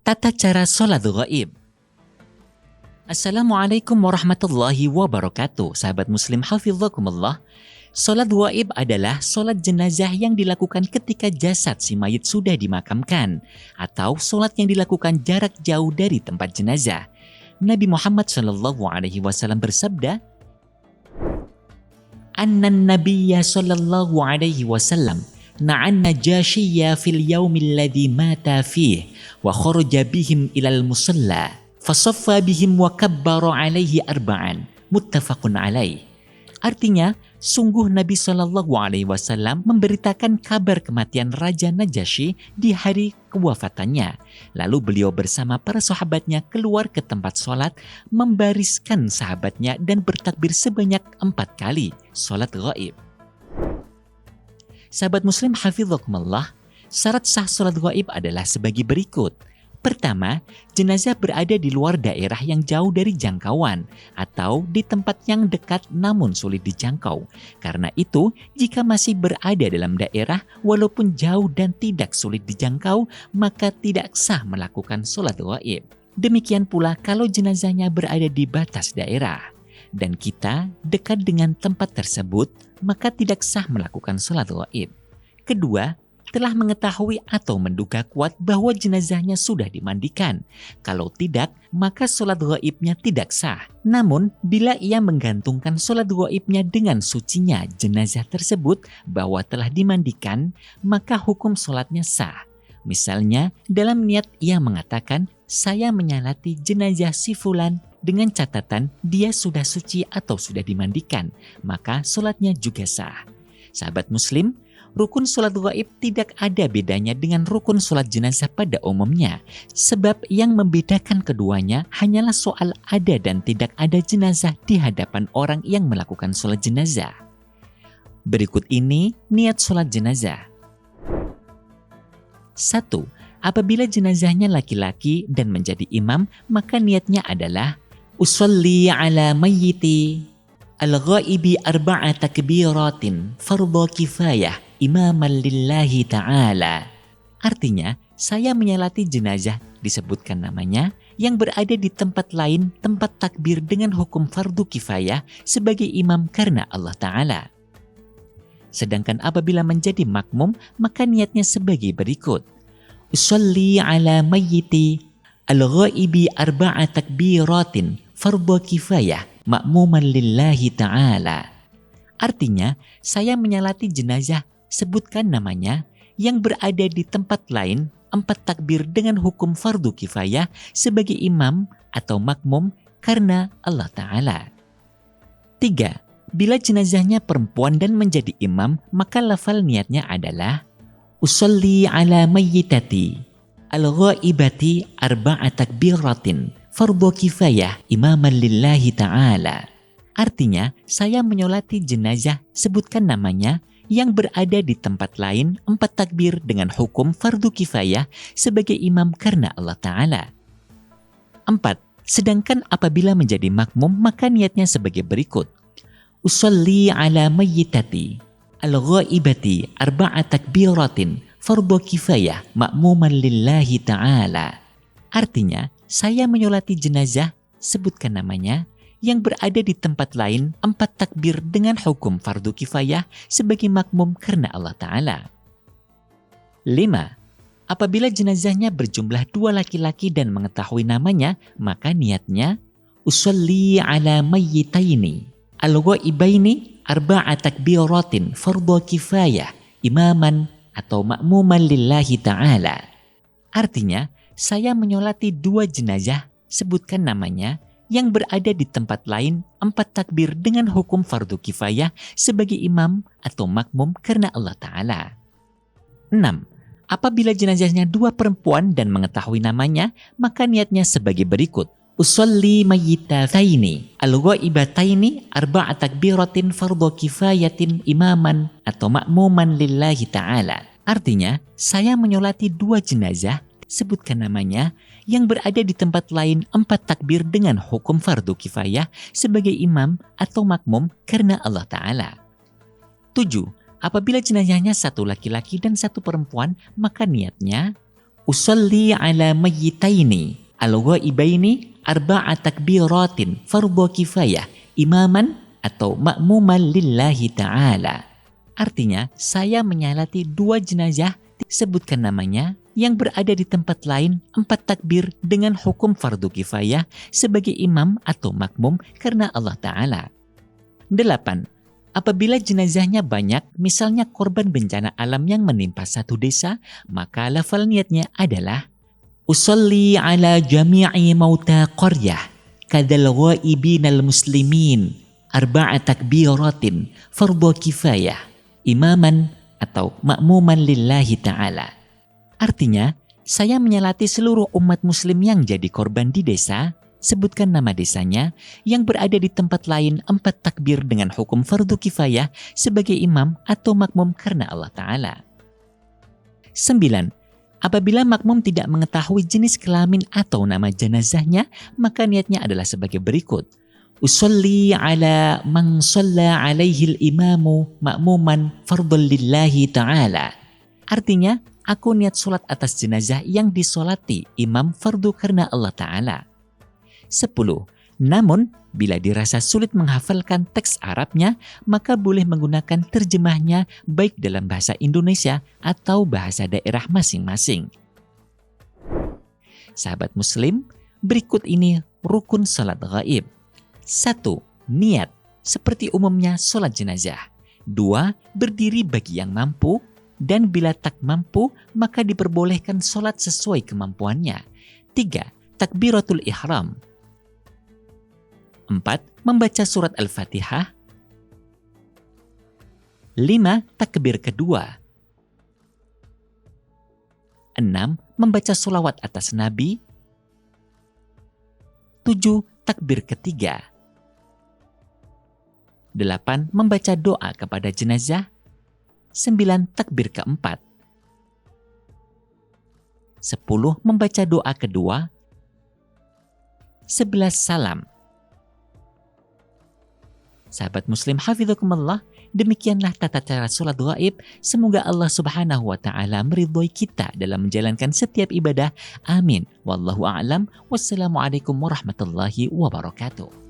Tata cara sholat ghaib. Assalamualaikum warahmatullahi wabarakatuh. Sahabat muslim hafizakumullah. Sholat ghaib adalah sholat jenazah yang dilakukan ketika jasad si mayit sudah dimakamkan, atau sholat yang dilakukan jarak jauh dari tempat jenazah. Nabi Muhammad SAW bersabda, Annan Nabiyya sallallahu alaihi wasallam na'an najashiyya fil yawmil ladhi mata fih wa kharaja bihim ilal musalla fasaffa bihim wa kabbara alaihi arba'an muttafaqun alaih. Artinya, sungguh Nabi Shallallahu Alaihi Wasallam memberitakan kabar kematian Raja Najasyi di hari kewafatannya. Lalu beliau bersama para sahabatnya keluar ke tempat sholat, membariskan sahabatnya dan bertakbir sebanyak 4 kali sholat ghaib. Sahabat muslim hafizakumullah, syarat sah sholat ghaib adalah sebagai berikut. Pertama, jenazah berada di luar daerah yang jauh dari jangkauan atau di tempat yang dekat namun sulit dijangkau. Karena itu, jika masih berada dalam daerah walaupun jauh dan tidak sulit dijangkau, maka tidak sah melakukan sholat ghaib. Demikian pula kalau jenazahnya berada di batas daerah dan kita dekat dengan tempat tersebut, maka tidak sah melakukan sholat ghaib. Kedua, telah mengetahui atau menduga kuat bahwa jenazahnya sudah dimandikan. Kalau tidak, maka sholat ghaibnya tidak sah. Namun, bila ia menggantungkan sholat ghaibnya dengan sucinya jenazah tersebut bahwa telah dimandikan, maka hukum sholatnya sah. Misalnya, dalam niat ia mengatakan, saya menyalati jenazah si fulan dengan catatan dia sudah suci atau sudah dimandikan, maka sholatnya juga sah. Sahabat muslim, rukun sholat ghaib tidak ada bedanya dengan rukun sholat jenazah pada umumnya. Sebab yang membedakan keduanya hanyalah soal ada dan tidak ada jenazah di hadapan orang yang melakukan sholat jenazah. Berikut ini niat sholat jenazah. 1. Apabila jenazahnya laki-laki dan menjadi imam, maka niatnya adalah usolli ala mayyiti al-ghaibi arba'a takbiratin fardhu kifayah imaman lillahi ta'ala. Artinya, saya menyalati jenazah disebutkan namanya yang berada di tempat lain tempat takbir dengan hukum fardu kifayah sebagai imam karena Allah Ta'ala. Sedangkan apabila menjadi makmum, maka niatnya sebagai berikut. Usolli ala mayyiti al-ghaibi arba'a takbiratin fardhu kifayah ma'muman lillahi ta'ala. Artinya, saya menyalati jenazah sebutkan namanya yang berada di tempat lain 4 takbir dengan hukum fardu kifayah sebagai imam atau makmum karena Allah Ta'ala. 3. Bila jenazahnya perempuan dan menjadi imam, maka lafal niatnya adalah usolli ala mayyitati al-ghaibati arba'a takbiratin fardhu kifayah imaman lillahi ta'ala. Artinya, saya menyolati jenazah sebutkan namanya yang berada di tempat lain 4 takbir dengan hukum fardu kifayah sebagai imam karena Allah Ta'ala. 4. Sedangkan apabila menjadi makmum, maka niatnya sebagai berikut. Usolli ala mayyitati al-ghaibati arba'a takbiratin fardhu kifayah ma'muman lillahi ta'ala. Artinya, saya menyolati jenazah sebutkan namanya yang berada di tempat lain 4 takbir dengan hukum fardu kifayah sebagai makmum karena Allah Ta'ala. 5. Apabila jenazahnya berjumlah 2 laki-laki dan mengetahui namanya, maka niatnya usolli ala mayyitaini al-ghaibaini arba'a takbiratin fardu kifayah imaman atau makmuman lillahi ta'ala. Artinya, saya menyolati 2 jenazah sebutkan namanya yang berada di tempat lain 4 takbir dengan hukum fardu kifayah sebagai imam atau makmum karena Allah Ta'ala. 6. Apabila jenazahnya 2 perempuan dan mengetahui namanya, maka niatnya sebagai berikut. Usolli mayyitataini al-ghaibataini arba'a takbiratin fardu kifayatin imaman atau makmuman lillahi ta'ala. Artinya, saya menyolati 2 jenazah sebutkan namanya yang berada di tempat lain 4 takbir dengan hukum fardu kifayah sebagai imam atau makmum karena Allah Ta'ala. 7. Apabila jenazahnya 1 laki-laki dan 1 perempuan, maka niatnya Usalli ala mayyitaini al-ghaibaini arba'a takbiratin fardhu kifayah imaman atau makmuman lillahi ta'ala. Artinya, saya menyalati 2 jenazah, sebutkan namanya, yang berada di tempat lain 4 takbir dengan hukum fardu kifayah sebagai imam atau makmum karena Allah Ta'ala. 8. Apabila jenazahnya banyak, misalnya korban bencana alam yang menimpa satu desa, maka lafal niatnya adalah Usalli ala jami'i mauta qaryah kadal ghaibinal muslimin arba'a takbiratin fardhu kifayah imaman atau makmuman lillahi ta'ala. Artinya, saya menyalati seluruh umat muslim yang jadi korban di desa, sebutkan nama desanya, yang berada di tempat lain 4 takbir dengan hukum fardu kifayah sebagai imam atau makmum karena Allah Ta'ala. 9. Apabila makmum tidak mengetahui jenis kelamin atau nama jenazahnya, maka niatnya adalah sebagai berikut. Usalli ala man shalla alaihi al-imamu ma'muman fardhan lillahi ta'ala. Artinya, aku niat sholat atas jenazah yang disolati imam fardu karena Allah Ta'ala. 10. Namun, bila dirasa sulit menghafalkan teks Arabnya, maka boleh menggunakan terjemahnya baik dalam bahasa Indonesia atau bahasa daerah masing-masing. Sahabat muslim, berikut ini rukun salat ghaib. 1. Niat, seperti umumnya sholat jenazah. 2. Berdiri bagi yang mampu, dan bila tak mampu, maka diperbolehkan sholat sesuai kemampuannya. 3. Takbiratul ihram. 4. Membaca surat Al-Fatihah. 5. Takbir kedua. 6. Membaca sholawat atas Nabi. 7. Takbir ketiga. 8. Membaca doa kepada jenazah. 9. Takbir keempat. 10. Membaca doa kedua. 11. Salam. Sahabat muslim hafizakumullah, demikianlah tata cara sholat ghaib. Semoga Allah Subhanahu wa Ta'ala meridhoi kita dalam menjalankan setiap ibadah. Amin. Wallahu a'lam. Wassalamualaikum warahmatullahi wabarakatuh.